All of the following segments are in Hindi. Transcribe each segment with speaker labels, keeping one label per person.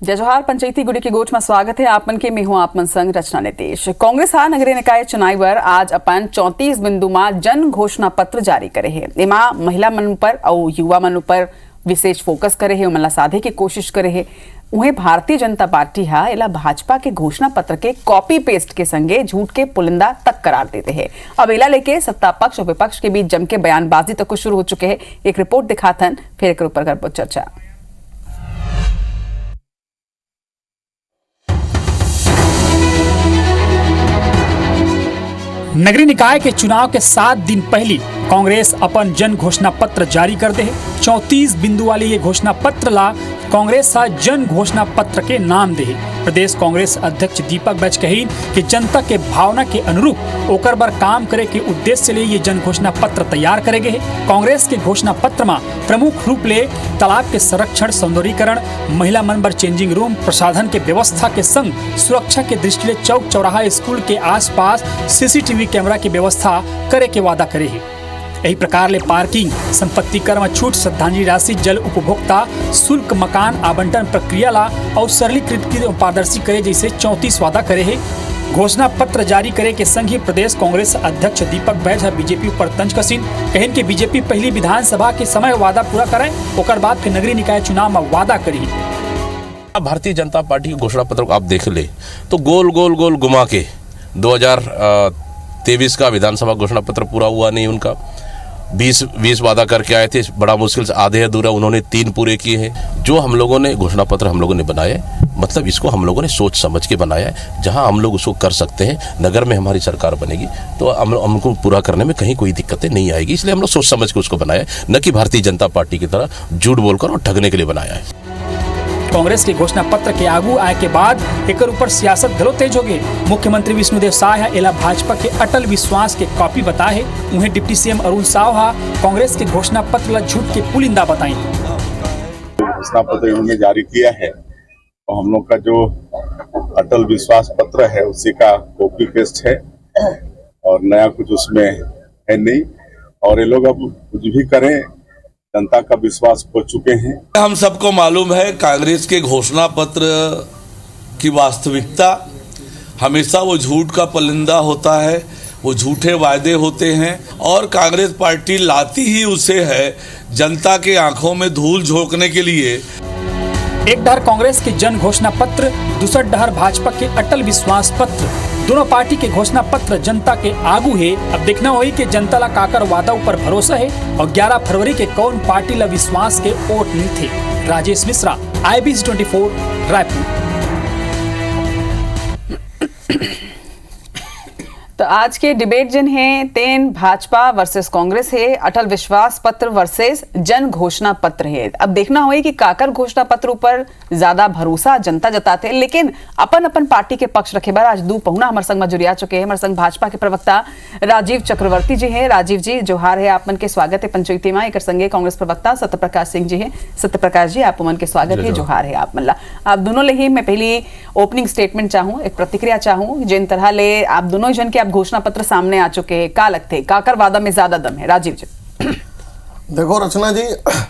Speaker 1: जय जोहार पंचायती गुडी की गोठ में स्वागत है आपमन के मैं हूं आपमन संग रचना नीतीश। कांग्रेस हा नगरीय निकाय चुनाव आज अपन 34 बिंदु में जन घोषणा पत्र जारी करे है। एमा महिला मन पर और युवा मन पर विशेष फोकस करे है, उमला साधे की कोशिश करे है। उन्हें भारतीय जनता पार्टी हा एला भाजपा के घोषणा पत्र के कॉपी पेस्ट के संगे झूठ के पुलिंदा तक करार देते हैं। अब एला लेके सत्ता पक्ष और विपक्ष के बीच जम के बयानबाजी तक शुरू हो चुके हैं। एक रिपोर्ट दिखाथन, फिर एक ऊपर कर चर्चा।
Speaker 2: नगरीय निकाय के चुनाव के 7 दिन पहले कांग्रेस अपन जन घोषणा पत्र जारी कर दे। 34 बिंदु वाले ये घोषणा पत्र ला कांग्रेस जन घोषणा पत्र के नाम दे। प्रदेश कांग्रेस अध्यक्ष दीपक बैज कही कि जनता के भावना के अनुरूप ओकर बर काम करे के उद्देश्य से ये जन घोषणा पत्र तैयार करे गए। कांग्रेस के घोषणा पत्र में प्रमुख रूप ले तालाब के संरक्षण, सौंदर्यीकरण, महिला मन बर चेंजिंग रूम, प्रसाधन के व्यवस्था के संग सुरक्षा के दृष्टि ले चौक चौराहा, स्कूल के आसपास सीसीटीवी कैमरा की व्यवस्था करे के वादा करे है। यही प्रकार ले पार्किंग, संपत्ति कर में छूट, श्रद्धांजलि राशि, जल उपभोक्ता शुल्क, मकान आवंटन प्रक्रिया ला और सरलीकृत की पारदर्शी करे जैसे 34 वादा करे है। घोषणा पत्र जारी करे के संग ही प्रदेश कांग्रेस अध्यक्ष दीपक बैज बीजेपी पर तंज कसीन कहन के बीजेपी पहली विधानसभा के समय वादा पूरा करे, ओकर बाद फिर नगरीय निकाय चुनाव में वादा करी।
Speaker 3: भारतीय जनता पार्टी के घोषणा पत्र को आप देख ले तो गोल गोल गोल घुमा के 2023 का विधानसभा घोषणा पत्र पूरा हुआ नहीं। उनका 20 वादा करके आए थे, बड़ा मुश्किल से आधे अधूरा उन्होंने 3 पूरे किए हैं। जो हम लोगों ने घोषणा पत्र हम लोगों ने बनाया है, मतलब इसको हम लोगों ने सोच समझ के बनाया है। जहां हम लोग उसको कर सकते हैं, नगर में हमारी सरकार बनेगी तो हमको पूरा करने में कहीं कोई दिक्कतें नहीं आएगी। इसलिए हम लोग सोच समझ के उसको बनाया है, न कि भारतीय जनता पार्टी की तरह झूठ बोलकर और ठगने के लिए बनाया है।
Speaker 2: कांग्रेस के घोषणा पत्र के आगू आए के बाद एक ऊपर सियासत घलो तेज हो गए। मुख्यमंत्री विष्णुदेव साय एला भाजपा के अटल विश्वास के कॉपी बताए है। उन्हें डिप्टी सीएम अरुण साव कांग्रेस के घोषणा पत्र ला झूठ के पुलिंदा बताई।
Speaker 4: घोषणा पत्र इन्होंने जारी किया है और हम लोग का जो अटल विश्वास पत्र है उसी का कॉपी पेस्ट है और नया कुछ उसमें है नहीं। और ये लोग अब कुछ भी करें, जनता का विश्वास खो चुके हैं।
Speaker 5: हम सबको मालूम है कांग्रेस के घोषणा पत्र की वास्तविकता हमेशा वो झूठ का पुलिंदा होता है, वो झूठे वायदे होते हैं और कांग्रेस पार्टी लाती ही उसे है जनता के आंखों में धूल झोंकने के लिए।
Speaker 2: एक डहर कांग्रेस के जन घोषणा पत्र, दूसर डहर भाजपा के अटल विश्वास पत्र। दोनों पार्टी के घोषणा पत्र जनता के आगू है। अब देखना होई कि जनता ला काकर वादा ऊपर भरोसा है और 11 फरवरी के कौन पार्टी ला विश्वास के वोट नहीं थे। राजेश मिश्रा, IBC 24, रायपुर।
Speaker 1: तो आज के डिबेट जिन है तेन भाजपा वर्सेस कांग्रेस है, अटल विश्वास पत्र वर्सेस जन घोषणा पत्र है। अब देखना होगा कि काकर घोषणा पत्र ऊपर ज्यादा भरोसा जनता जताते, लेकिन अपन अपन पार्टी के पक्ष रखे बार आज दू पहुना हमारे संग में जुड़िया चुके हैं। हमारे संग भाजपा के प्रवक्ता राजीव चक्रवर्ती जी है। राजीव जी जोहार है, आप मन के स्वागत है पंचायती में। एक संगे कांग्रेस प्रवक्ता सत्यप्रकाश सिंह जी है। सत्यप्रकाश जी आप मन के स्वागत है, जोहार है आप मल्ला। आप दोनों ले ही मैं पहली ओपनिंग स्टेटमेंट चाहूँ, एक प्रतिक्रिया चाहूँ जिन तरह ले आप दोनों जन के आप घोषणा पत्र सामने आ चुके हैं, का लगते काकर वादा में ज्यादा दम है? राजीव जी।
Speaker 6: देखो रचना जी,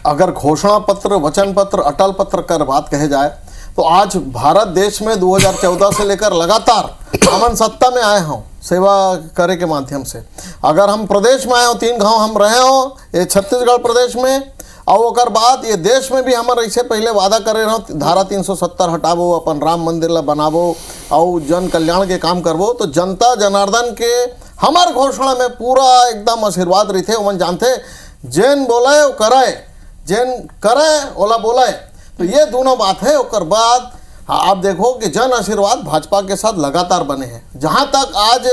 Speaker 6: अगर घोषणा पत्र, वचन पत्र, अटल पत्र कर बात कहे जाए तो आज भारत देश में 2014 से लेकर लगातार हमन सत्ता में आए हों सेवा करे के माध्यम से। अगर हम प्रदेश में आए हो, 3 गांव हम रहे हो ये छत्तीसगढ़ प्रदेश में, और ओकर बाद ये देश में भी हमारे ऐसे पहले वादा करे रहो धारा 370 हटाबो, अपन राम मंदिर ला बनाबो और जन कल्याण के काम करबो। तो जनता जनार्दन के हमार घोषणा में पूरा एकदम आशीर्वाद रही थे। वो जानते जैन बोले वो करे, जैन करे ओला बोले, तो ये दोनों बात है। ओकर बाद आप देखो कि जन आशीर्वाद भाजपा के साथ लगातार बने हैं। जहाँ तक आज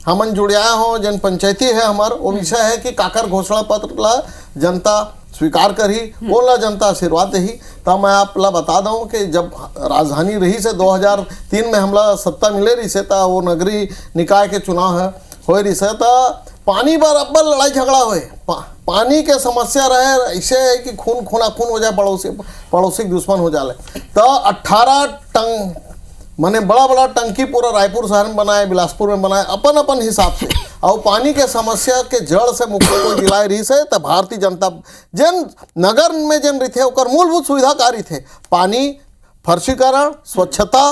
Speaker 6: हमन जुड़िया हो जन पंचायती है हमार, वो विषय है कि काकर घोषणा पत्र ला जनता स्वीकार करी, बोला जनता आशीर्वाद रही। तो मैं आप ला बता दूं कि जब राजधानी रही से 2003 में हमला सत्ता मिले रही से, वो नगरीय निकाय के चुनाव है हो रही से, तो पानी पर अब्बल लड़ाई झगड़ा हुए, पानी के समस्या रहे। ऐसे है कि खून खून हो जाए, पड़ोसी दुश्मन हो जाए। तो 18 टंग मैंने बड़ा टंकी पूरा रायपुर शहर में बनाए, बिलासपुर में बनाए, अपन हिसाब से। और पानी के समस्या के जड़ से मुक्ति को दिलाए रही से, तो भारतीय जनता जन नगर में जन रही थे मूलभूत सुविधा का रही थे, पानी, फर्शीकरण, स्वच्छता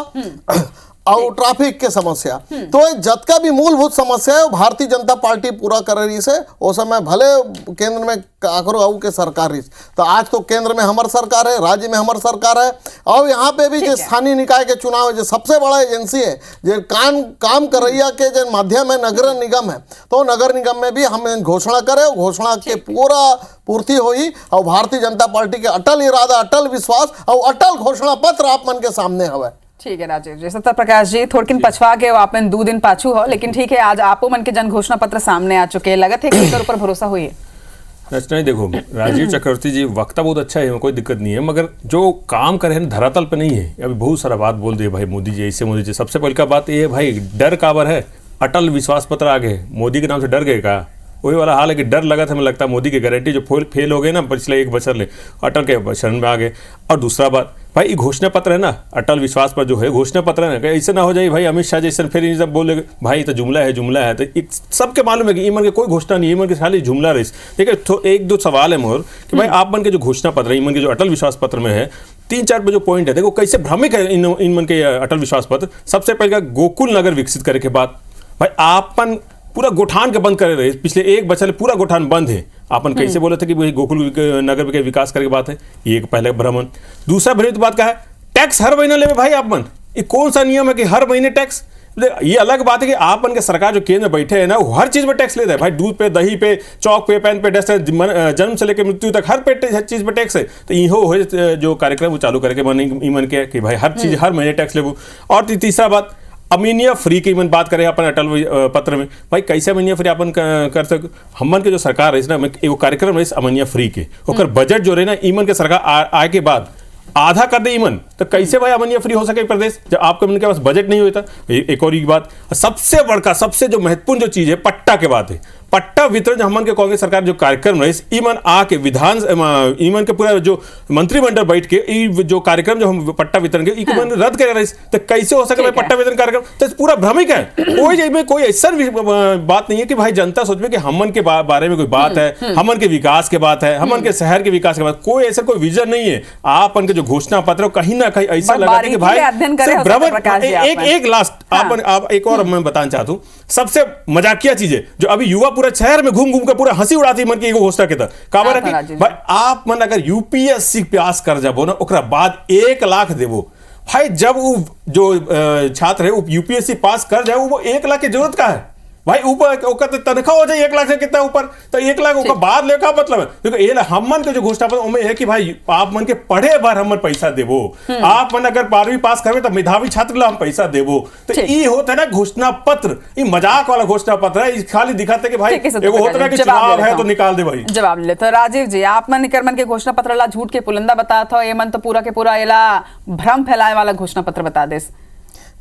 Speaker 6: और ट्रैफिक के समस्या, तो ये जतका भी मूलभूत समस्या है वो भारतीय जनता पार्टी पूरा कर रही से। वो समय भले केंद्र में काकरो आऊ के सरकार रही, तो आज तो केंद्र में हमार सरकार है, राज्य में हमार सरकार है, और यहाँ पे भी जो स्थानीय निकाय के चुनाव है, जो सबसे बड़ा एजेंसी है जो काम करैया के जो माध्यम है नगर निगम है, तो नगर निगम में भी हम घोषणा करें, घोषणा के पूरा पूर्ति हुई और भारतीय जनता पार्टी के अटल इरादा, अटल विश्वास और अटल घोषणा पत्र आप मन के सामने हवे।
Speaker 1: ठीक है राजीव जी। सत्तर प्रकाश जी, थोड़किन पछवा के आपन 2 दिन पाछू हो, लेकिन ठीक है आज आपो मन के जन घोषणा पत्र सामने आ चुके हैं, लगत है कि एकर ऊपर भरोसा हुई है।
Speaker 7: रचना देखो, राजीव चक्रवर्ती जी वक्ता बहुत अच्छा है, कोई दिक्कत नहीं है, मगर जो काम करे हैं धरातल पे नहीं है। अभी बहुत सारा बात बोल दिए भाई मोदी जी ऐसे, मोदी जी सबसे पहले का बात ये है भाई, डर काबर है, अटल विश्वास पत्र आ गए, मोदी के नाम से डर गए का, वही वाला हाल है कि डर लगा था, हमें लगता है मोदी की गारंटी जो फेल हो गए ना पिछले 1 बछर ले, अटल के शरण में आ गए। और दूसरा बात भाई, घोषणा पत्र है ना, अटल विश्वास पर जो है घोषणा पत्र है ना, ऐसे ना हो जाए भाई अमित शाह जैसे फिर जब बोले भाई तो जुमला है तो सबके मालूम है कि ईमन के कोई घोषणा नहीं, ईमन के खाली जुमला रही। ठीक है, तो 1-2 सवाल है मोर कि भाई आप मन के जो घोषणा पत्र है, ईमन के जो अटल विश्वास पत्र में है, 3-4 पे जो पॉइंट है, देखो कैसे भ्रमिक है इन मन के अटल विश्वास पत्र। सबसे पहले गोकुल नगर विकसित करे के बाद भाई आपन पूरा गोठान के बंद करे रहे, पिछले 1 बछर पूरा गोठान बंद है। आपन कैसे बोले थे कि भाई गोकुल नगर के विकास करे के बात है, एक पहले भ्रमण। दूसरा भ्रमित बात का है, टैक्स हर महीने ले भाई आपन, ये कौन सा नियम है कि हर महीने टैक्स? ये अलग बात है कि आपन के सरकार जो केंद्र बैठे है ना, वो हर चीज पे टैक्स लेता है भाई, दूध पे, दही पे, चौक पे, पेन पे, डेस्क, जन्म से लेकर मृत्यु तक हर चीज पे टैक्स है। तो इहो जो कार्यक्रम वो चालू करके मन के कि भाई हर चीज हर महीने टैक्स लेबू। और तीसरा बात, अमीनिया फ्री की मन बात करें अपन अटल पत्र में, भाई कैसे अमीनिया फ्री अपन कर सक, हमन के जो सरकार रही ना, एगो कार्यक्रम रही अमीनिया फ्री के, ओकर बजट जो रहे ना ईमन के सरकार आए के बाद आधा कर दे ईमन, तो कैसे भाई अमीनिया फ्री हो सके प्रदेश जब आपके मन के पास बजट नहीं होता। एक और बात, सबसे बड़का सबसे जो महत्वपूर्ण जो चीज है पट्टा के बात है, पट्टा वितरण हमन के कांग्रेस सरकार जो कार्यक्रम रही, ईमन आके ईमन के पूरा जो मंत्रिमंडल बैठ के जो कार्यक्रम जो हम पट्टा वितरण के ईमन रद्द कर रही, तो कैसे हो सके भाई पट्टा वितरण कार्यक्रम? तो पूरा भ्रमिक है, कोई ऐसा बात नहीं है कि भाई जनता सोच में कि हमन के बारे में कोई बात है, हमन के विकास के बात है, हमन के शहर के विकास के बात, कोई ऐसा कोई विजन नहीं है। आपन के जो घोषणा पत्र कहीं ना कहीं ऐसा लगा कि भाई एक लास्ट आप एक और मैं बताना चाहता हूँ, सबसे मजाकिया चीज है जो अभी युवा पूरा शहर में घूम के पूरा हंसी उड़ाती मन की घोषणा के तहत काबर है कि भाई आप मन अगर यूपीएससी पास कर जाबो ना, ओकरा बाद 1 लाख देबो भाई। जब वो जो छात्र है वो यूपीएससी पास कर जाए, वो 1 लाख की जरूरत का है भाई, ऊपर ओकर तनख्वाह हो जाए 1 लाख से कितना ऊपर, तो 1 लाख ओकर बाद ले का मतलब है? क्योंकि ये हमन के जो घोषणा पत्र उनमें है कि भाई आप मन के पढ़े बार हमन पैसा देबो, आप मन अगर 12वीं पास करबे तो मेधावी छात्र ला हम पैसा देबो। तो ये होता है ना घोषणा पत्र, ये मजाक वाला घोषणा पत्र है, खाली दिखाते कि भाई एगो होता है कि चुनाव है तो निकाल दे भाई।
Speaker 1: जवाब ले तो राजीव जी, आप मन कर मन के घोषणा पत्र ला झूठ के पुलंदा बताता हो, ये मन तो पूरा के पूरा एला भ्रम फैलाए वाला घोषणा पत्र बता दे।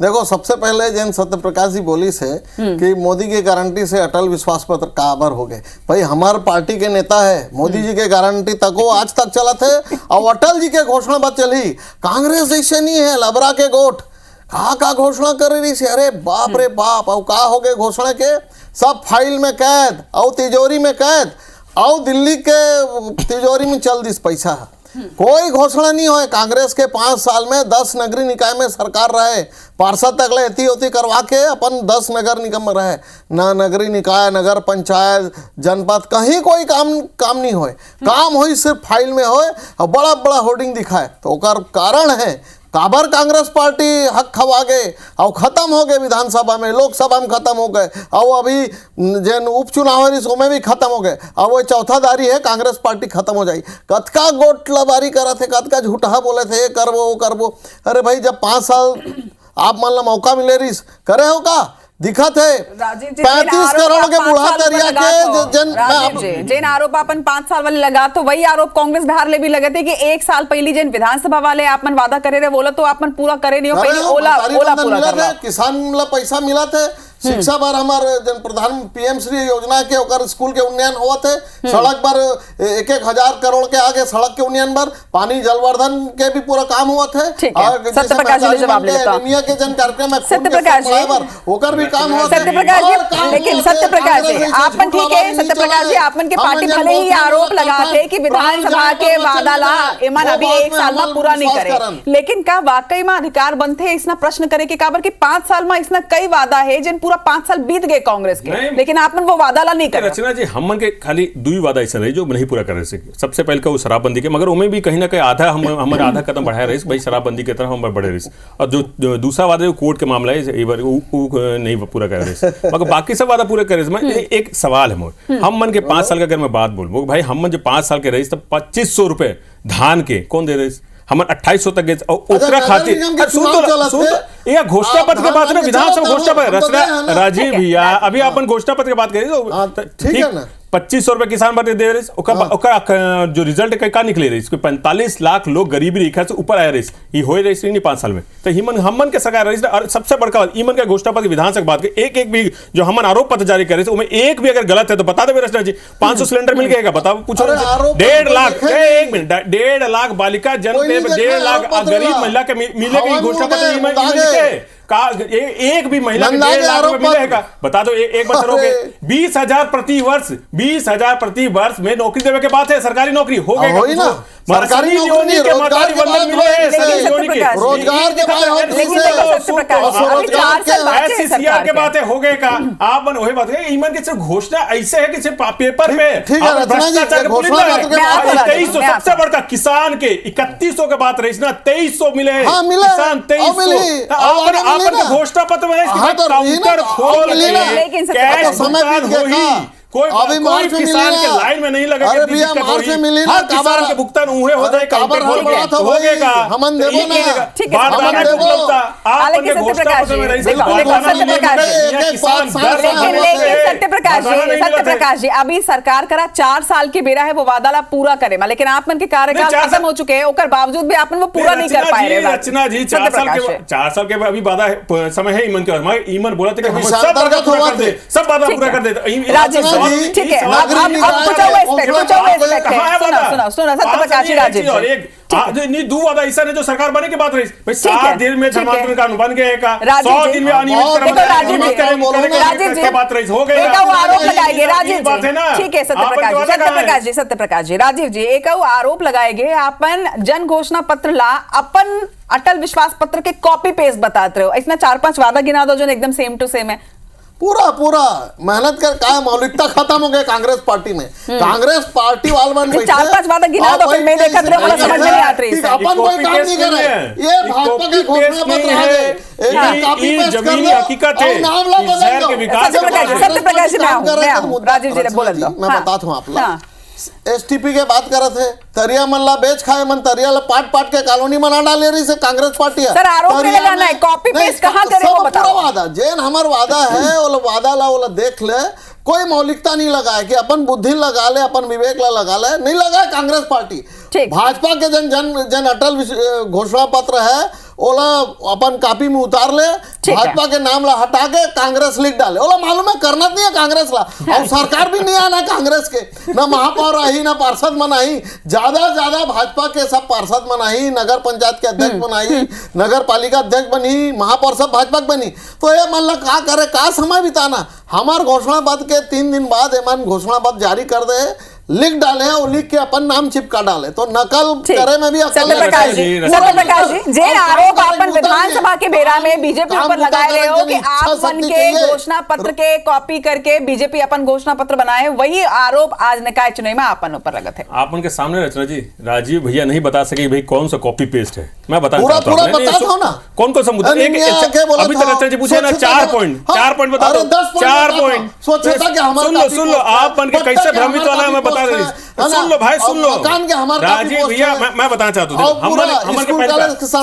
Speaker 6: देखो, सबसे पहले जैन सत्य प्रकाश जी बोली से कि मोदी की गारंटी से अटल विश्वास पत्र काबर हो गए। भाई हमारे पार्टी के नेता है, मोदी जी के गारंटी तक वो आज तक चला थे, और अटल जी के घोषणा बात चली। कांग्रेस ऐसे नहीं है लबरा के गोठ का घोषणा कर रही थी, अरे बाप रे बाप, और का हो गए घोषणा के सब फाइल में कैद और तिजोरी में कैद, और दिल्ली के तिजोरी में चल दिस पैसा। कोई घोषणा नहीं हो। कांग्रेस के 5 साल में 10 नगरीय निकाय में सरकार रहे, पार्षद तक एती होती करवा के अपन 10 नगर निगम में रहे, ना नगरीय निकाय, नगर पंचायत, जनपद कहीं कोई काम नहीं होए, काम होई सिर्फ फाइल में होए और बड़ा बड़ा होर्डिंग दिखाए। तो ओकर कारण है काबर कांग्रेस पार्टी हक खवा गए और खत्म हो गए, विधानसभा में, लोकसभा में खत्म हो गए, और अभी जन उपचुनाव है उसमें भी खत्म हो गए। अब वो चौथा दारी है कांग्रेस पार्टी खत्म हो जाए। कतका गोटलाबारी करा थे, कतका झूठा बोले थे, ये करबो वो करबो। अरे भाई जब 5 साल आप मान लो मौका मिले रही करे हो का दिखा थे 35 करोड़ के बुढ़ा दरिया के
Speaker 1: जिन आरोप अपन 5 साल वाले लगा, तो वही आरोप कांग्रेस बिहार ले भी लगे थे कि 1 साल पहले जिन विधानसभा वाले आपन वादा करे रहे बोला तो आपन पूरा करे नहीं हो, पहले ओला पूरा कर लो।
Speaker 6: किसान ला पैसा मिला थे, शिक्षा पर हमारे प्रधान PM श्री योजना के ओकर स्कूल के उन्नयन हुआ थे, सड़क पर 1,000 करोड़ के आगे सड़क के उन्नयन पर, पानी जलवर्धन के भी पूरा काम हुआ थे।
Speaker 1: सत्य प्रकाश जी जवाब ले लेता हूं।
Speaker 6: के जन कार्यक्रम में
Speaker 1: सत्य प्रकाश जी
Speaker 6: होकर भी काम हुआ।
Speaker 1: सत्य प्रकाश जी, लेकिन सत्य प्रकाश जी आपन ठीक है, सत्य प्रकाश जी आपन के पार्टी भले ही आरोप लगाते कि विधानसभा के वादा ला ईमान अभी 1 साल में पूरा नहीं करे, लेकिन का वाकई में अधिकार बनते इसना प्रश्न करे कि काबर कि 5 साल में इसना कई वादा है जिन पूरा 5 साल बीत गए कांग्रेस के, लेकिन आपन वो वादा ला नहीं करे।
Speaker 7: रचना जी हमन के खाली 2 वादा ऐसा रही जो नहीं पूरा करे से। सबसे पहले का वो शराबबंदी के, मगर उमें भी कहीं ना कहीं आधा हमारे आधा कदम बढ़ाया रही भाई शराबबंदी की तरफ हम बढ़े रही। और जो दूसरा वादा कोर्ट के मामला है नहीं पूरा कर रहे, मगर बाकी सब वादा पूरे करे। एक सवाल है मोर, हम मन के 5 साल का अगर मैं बात बोलूं भाई, हम मन जो 5 साल के रही तब 2500 रुपए धान के कौन दे रहे, हम 2800 तक गए और उत्तरा खातिर यह घोषणा पत्र के बात है ना, विधानसभा घोषणा पत्र रचना राजीव भैया अभी अपन घोषणा पत्र की बात करें तो ठीक है ना, 2500 रुपए किसान बात दे रहे, जो रिजल्ट का निकले रही 45 लाख लोग गरीबी रेखा से ऊपर आए रही, ये हो रही नहीं 5 साल में। तो हमन के सरकार रही, और सबसे बड़का बात ईमन का घोषणा पत्र विधानसभा बात के एक भी जो हमन आरोप पत्र जारी करे उनमें एक भी अगर गलत है तो बता दे रचना जी। 500 सिलेंडर मिल गएगा बताओ, पूछो 1.5 लाख, एक मिनट 1.5 लाख बालिका जन्म पे 1.5 लाख गरीब महिला के मिलेगा घोषणा पत्र एक भी महिला को 1.5 लाख रुपए मिलेगा बता दो। एक बार करोगे 20,000 प्रति वर्ष, 20,000 प्रति वर्ष में नौकरी देने के बाद है सरकारी नौकरी हो गई ना, सरकारी नौकरी के रोजगार के बात है हो गए का आप बन वही बात है। ईमन की सिर्फ घोषणा ऐसे है कि सिर्फ पेपर में भ्रष्टाचार सबसे बड़का किसान के 3100 के बात रही ना 2300 मिले, किसान 2300 घोषणा पत्र में काउंटर खोल कोई किसान के लाइन में नहीं लगा, किसान के भुगतान उहे हो जाए काउंटर खोल के हो गएगा, हमन देबो ना बारदाना उपलब्धता आप के घोषणा पत्र में रही
Speaker 1: सत्य प्रकाश जी अभी सरकार करा 4 साल की बेरा है वो वादा ला पूरा करे, लेकिन आप मन के कार्यकाल खत्म हो चुके हैं ओकर बावजूद भी आपन वो पूरा नहीं कर पाए रहे।
Speaker 7: रचना जी 4 साल के अभी वादा समय है ईमन के, ईमन बोला था कि सब वादा पूरा कर दे, सब वादा पूरा कर दे।
Speaker 1: ठीक है सुनो सत्य प्रकाश जी
Speaker 7: दो वादा ऐसा नहीं जो सरकार बने के बात रही 7 दिन में धर्मांतरण कानून बन गए का 100 दिन में अनियमित बात रही हो गई
Speaker 1: आरोप लगाएंगे राजीव जी। ठीक है सत्य प्रकाश जी राजीव जी एक आरोप लगाएंगे अपन जन घोषणा पत्र ला अपन अटल विश्वास पत्र के कॉपी पेस्ट बताते रहो, इसमें 4-5 वादा गिना दो जो एकदम सेम टू सेम है।
Speaker 6: पूरा मेहनत कर का मौलिकता खत्म हो गया कांग्रेस पार्टी में, कांग्रेस पार्टी वाले
Speaker 1: 4-5 वादा गिना दो फिर मैं देखा मुझे समझ में नहीं आ रही
Speaker 6: अपन कोई काम नहीं कर रहे, ये भाजपा के घोषणा पत्र है एक कॉपी पेस्ट कर लो
Speaker 7: हकीकत है
Speaker 6: नाम ला बदल दो।
Speaker 1: सत्य प्रकाश जी राजीव जी बोल दो
Speaker 6: मैं बताता हूं आप लोग STP के बात कर रहे थे, तरिया मल्ला बेच खाए मन तरिया ला पाट के कॉलोनी मना डाले रही से कांग्रेस पार्टी है।
Speaker 1: सर आरोप नहीं लगाना है, कॉपी पेस्ट कहां करे वो बताओ।
Speaker 6: वादा जेन हमार वादा है वो वादा ला वो देख ले, कोई मौलिकता नहीं लगा है कि अपन बुद्धि लगा ले अपन विवेक ला लगा ले, नहीं लगा है कांग्रेस पार्टी। भाजपा के जन अटल घोषणा पत्र है ओला अपन कॉपी में उतार ले, भाजपा के नाम ला हटा के कांग्रेस लिख डाले, ओला मालूम है करना नहीं है कांग्रेस ला, और सरकार भी नहीं आना कांग्रेस के, ना महापौर आई ना पार्षद मनाई, ज्यादा भाजपा के सब पार्षद मनाई, नगर पंचायत के अध्यक्ष बनाई, नगर पालिका अध्यक्ष बनी, महापौर सब भाजपा बनी। तो ये मान ला का करे का समय बिताना, हमार घोषणा पत्र के 3 दिन बाद एमन घोषणा पत्र जारी कर दे, लिख डाले और लिख के अपन नाम चिपका डाले, तो नकल करे में भी
Speaker 1: सत्य प्रकाश जी जे आरोप अपन विधानसभा के बेरा में बीजेपी ऊपर लगाए रहे हो कि आप मन के घोषणा पत्र के कॉपी करके बीजेपी अपन घोषणा पत्र बनाए, वही आरोप आज निकाय चुनाव में अपन ऊपर लगत है।
Speaker 7: आप उनके सामने रचना जी राजीव भैया नहीं बता सके भाई कौन सा कॉपी पेस्ट है, मैं बता
Speaker 6: पूरा ना
Speaker 7: कौन सा मुद्दा अभी तक रचना जी पूछे ना 4 पॉइंट बता दो, 4 पॉइंट सुन लो आप मन के कैसे भ्रमित वाला है मैं बता रही, सुन लो भाई सुन लो राजीव भैया मैं बताना चाहता हूँ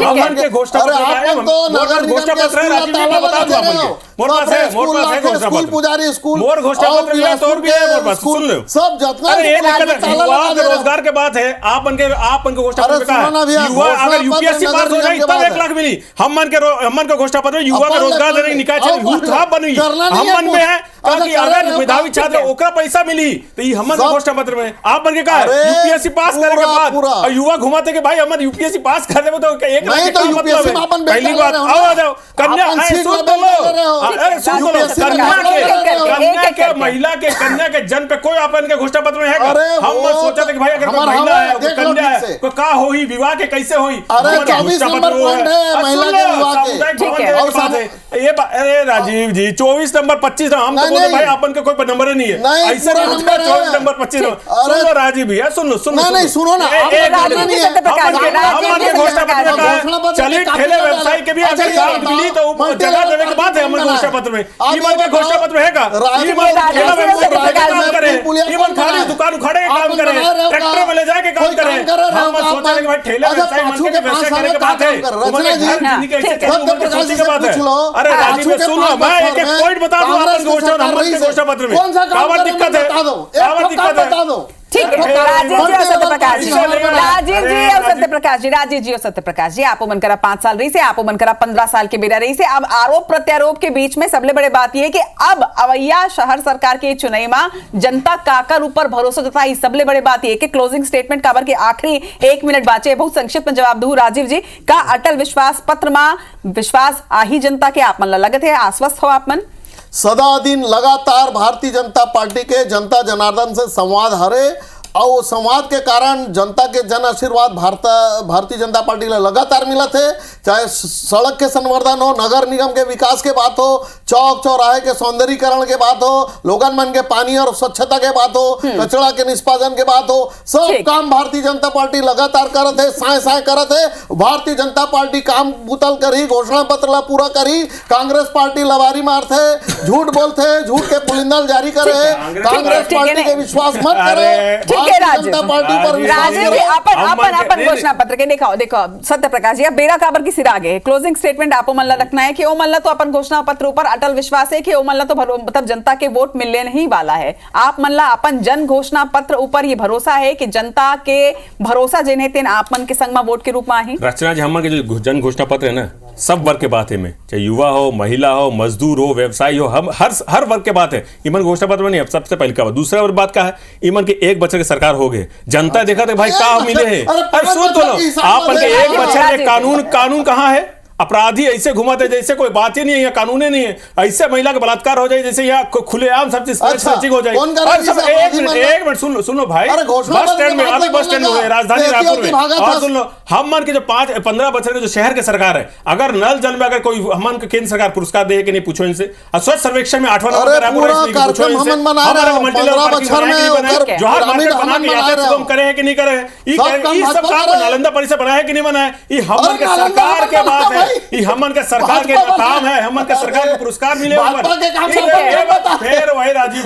Speaker 7: हमन के घोषणा पत्र मैं बता दूं मोर पास है घोषणा
Speaker 6: स्कूल
Speaker 7: पत्र।
Speaker 6: पुजारी स्कूल
Speaker 7: मोर घोषणा पत्र मिला तो और भी है मोर पास, सुन लो।
Speaker 6: सब जितना
Speaker 7: अरे ये
Speaker 6: स्कूल
Speaker 7: दिक्कत है,
Speaker 6: ताला
Speaker 7: युवा
Speaker 6: लगा
Speaker 7: के
Speaker 6: दे रहे हो।
Speaker 7: रोजगार के बात है, आप उनके घोषणा
Speaker 6: अरे
Speaker 7: पत्र का
Speaker 6: सुनो ना
Speaker 7: है।
Speaker 6: भैया,
Speaker 7: युवा
Speaker 6: घोषणा
Speaker 7: अगर
Speaker 6: पत्र
Speaker 7: यूपीएससी
Speaker 6: नगर
Speaker 7: पास हो
Speaker 6: निगम
Speaker 7: जाए
Speaker 6: के
Speaker 7: तब
Speaker 6: बाद
Speaker 7: 1
Speaker 6: है।
Speaker 7: लाख मिली। हम मन के घोषणा पत्र युवा का
Speaker 6: अपन
Speaker 7: रोजगार
Speaker 6: लग-
Speaker 7: देने की निकाय
Speaker 6: अब
Speaker 7: यूथ हब बनवी,
Speaker 6: करना नहीं
Speaker 7: हम
Speaker 6: है
Speaker 7: मन
Speaker 6: कुछ।
Speaker 7: में है
Speaker 6: अच्छा,
Speaker 7: ताकि
Speaker 6: कर रहे
Speaker 7: अगर
Speaker 6: हो,
Speaker 7: मेधावी
Speaker 6: ठीक
Speaker 7: छात्र
Speaker 6: है।
Speaker 7: ओकरा पैसा मिली तो ये हमन के
Speaker 6: सब-
Speaker 7: घोषणा पत्र में आप बन के का है
Speaker 6: अरे,
Speaker 7: यूपीएससी पास करने के बाद
Speaker 6: पूरा।
Speaker 7: और युवा घुमाते के भाई हमन यूपीएससी पास कर देबो तो 1 लाख
Speaker 6: नहीं
Speaker 7: का
Speaker 6: तो
Speaker 7: मतलब
Speaker 6: यूपीएससी में
Speaker 7: है।
Speaker 6: अपन
Speaker 7: पहली
Speaker 6: बेटा
Speaker 7: बात
Speaker 6: ले रहे हो
Speaker 7: आओ
Speaker 6: ना।
Speaker 7: आ जाओ कन्या
Speaker 6: अपन
Speaker 7: है,
Speaker 6: सीट
Speaker 7: सुन
Speaker 6: लेवल
Speaker 7: तो लो
Speaker 6: पे ले रहे हो।
Speaker 7: अरे सुन तो लो
Speaker 6: यूपीएससी में
Speaker 7: कन्या
Speaker 6: लेवल पे ले रहे हो।
Speaker 7: के महिला के कन्या के जन्म पे कोई अपन के घोषणा पत्र में है
Speaker 6: अरे
Speaker 7: हम
Speaker 6: वो
Speaker 7: सोचा था कि भाई अगर कोई
Speaker 6: हमारा
Speaker 7: महिला है
Speaker 6: देख लो
Speaker 7: कन्या
Speaker 6: ठीक से।
Speaker 7: है तो का होई विवाह के कैसे होई
Speaker 6: अरे,
Speaker 7: हमारे
Speaker 6: 24
Speaker 7: घोषणा
Speaker 6: नंबर
Speaker 7: पत्र वो
Speaker 6: पॉइंट है,
Speaker 7: और
Speaker 6: महिला
Speaker 7: सुन
Speaker 6: के
Speaker 7: लो,
Speaker 6: विवाह के।
Speaker 7: सामुदायिक
Speaker 1: ठीक
Speaker 7: भवन
Speaker 1: है।
Speaker 7: देने
Speaker 6: और
Speaker 7: की बात है। अरे राजीव जी 24 नंबर 25 हम तो
Speaker 6: नहीं,
Speaker 7: बोले
Speaker 6: नहीं।
Speaker 7: भाई अपन के कोई नंबर ही नहीं है
Speaker 6: नहीं,
Speaker 7: ऐसे
Speaker 6: पूरा
Speaker 7: नहीं
Speaker 6: नंबर है।
Speaker 7: 24 नंबर 25
Speaker 6: अरे,
Speaker 7: सुन लो राजीव भैया सुन लो
Speaker 6: नहीं, सुनो ना, आप
Speaker 1: राजीव जी सत्यप्रकाश जी, राजीव जी सत्यप्रकाश जी।
Speaker 7: चलिए ठेले व्यवसाय के भी अगर साथ मिली तो जगह देने के बाद है हमन घोषणा पत्र में ई मन का घोषणा पत्र रहेगा ई मन ठेला व्यवसाय का काम करे ई मन खाली दुकान उखाड़े के काम करे ट्रैक्टर में ले जाके काम करे हम सोचा कि भाई ठेला व्यवसाय मन के व्यवसाय करने के बात है
Speaker 6: रचना जी,
Speaker 7: सोचने के बात है अरे राजीव सुनो मैं एक एक पॉइंट बता दूं अपन घोषणा पत्र में कावड़ दिक्कत है कावड़ दिक्कत है
Speaker 1: ठीक है राजीव जी और सत्यप्रकाश जी, राजीव जी और सत्यप्रकाश जी, राजीव जी और सत्यप्रकाश जी, आपो मन करा 5 साल रही से, आपो मन करा 15 साल के बेरा रही से। अब आरोप प्रत्यारोप के बीच में सबले बड़े बात यह है कि अब अवैया शहर सरकार के चुनाई में जनता काकर ऊपर भरोसा जताई। सबले बड़े बात यह कि क्लोजिंग स्टेटमेंट काबर के आखिरी 1 मिनट बाचे, बहुत संक्षिप्त में जवाब दू राजीव जी का अटल विश्वास पत्र में विश्वास आही जनता के आप मन लगत है, आश्वस्त हो आप मन?
Speaker 6: सदा दिन लगातार भारतीय जनता पार्टी के जनता जनार्दन से संवाद हरे और संवाद के कारण जनता के जन आशीर्वाद भारतीय जनता पार्टी ने लगातार मिला थे। चाहे सड़क के संवर्धन हो, नगर निगम के विकास के बात हो, चौक चौराहे के सौंदर्यीकरण के बात हो, लोगन मन के पानी और स्वच्छता के बात हो, कचरा के निष्पादन के बात हो, सब काम भारतीय जनता पार्टी लगातार करत है, साय करत है। भारतीय जनता पार्टी काम बुतल करी, घोषणा पत्र ला पूरा करी। कांग्रेस पार्टी लवारी मारते, झूठ बोलते, झूठ के पुलिंदल जारी करे। कांग्रेस पार्टी के विश्वास मत करे।
Speaker 1: ठीक है राजीव,
Speaker 6: पार्टी पर
Speaker 1: राजीव जी अपन घोषणा पत्र के देखो सत्यप्रकाश जी, अब बेरा काबर की सिरा गए क्लोजिंग स्टेटमेंट आपो मल्ला रखना है कि ओ मल्ला तो अपन घोषणा पत्र ऊपर अटल विश्वास है कि ओ मल्ला तो मतलब जनता के वोट मिलने नहीं वाला है। आप मल्ला अपन जन घोषणा पत्र ऊपर ये भरोसा है कि जनता के भरोसा जिन्हें तेन आप मन के संग में वोट के रूप में आई।
Speaker 7: रचना जी हमन के जो जन घोषणा पत्र है ना, सब वर्ग के बात है में, चाहे युवा हो, महिला हो, मजदूर हो, व्यवसायी हो, हम हर वर्ग के बात है। ईमन घोषणा पत्र में नहीं, अब सबसे पहले का दूसरा बात का है ईमन के 1 बच्चे की सरकार हो गए, जनता देखा था भाई का मिले है। अरे सुन तो लो आप के 1 बच्चे में कानून कहाँ है? अपराधी ऐसे घुमाते जैसे कोई बात ही नहीं है, कानून ही नहीं है। ऐसे महिला का बलात्कार हो जाए जैसे यहाँ खुलेआम सब चीज सर्चिंग हो जाए। एक मिनट सुन लो भाई, बस स्टैंड में अभी बस स्टैंड में राजधानी रायपुर में और सुन लो हम मन के जो 5-15 बच्चे के जो शहर के सरकार है, अगर नल जल में अगर कोई हमन के केंद्र सरकार पुरस्कार दे कि नहीं पूछो इनसे। स्वच्छ सर्वेक्षण में 8वां नंबर रायपुर करे है कि नहीं करे, सब काम नालंदा परिसर बनाया है कि नहीं बनाया, ये हमन के सरकार के बात है, ये हमन के सरकार के काम है, हमन के सरकार के पुरस्कार मिले फिर वही राजीव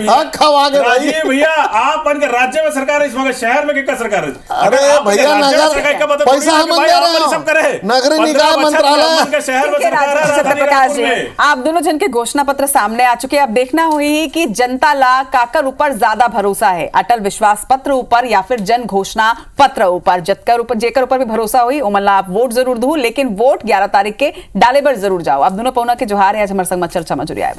Speaker 7: भैया आप बन के राज्य में सरकार है, इसमें शहर में क्या सरकार है?
Speaker 6: अरे भैया नगर पैसा हम दे रहे हैं,
Speaker 7: सब करे
Speaker 6: नगरीय निकाय मंत्रालय
Speaker 7: शहर में सरकार है।
Speaker 1: सत्यप्रकाश जी आप दोनों जन के घोषणा पत्र सामने आ चुके, अब देखना हुई कि जनता ला काकर ऊपर ज्यादा भरोसा है, अटल विश्वास पत्र ऊपर या फिर जन घोषणा पत्र ऊपर। जेकर ऊपर भी भरोसा हुई उमल्ला आप वोट जरूर दू, लेकिन वोट 11 तारीख के डाले पर जरूर जाओ। अब दोनों पौना के जोहार है आज हमारे संग चर्चा में जुड़े आए।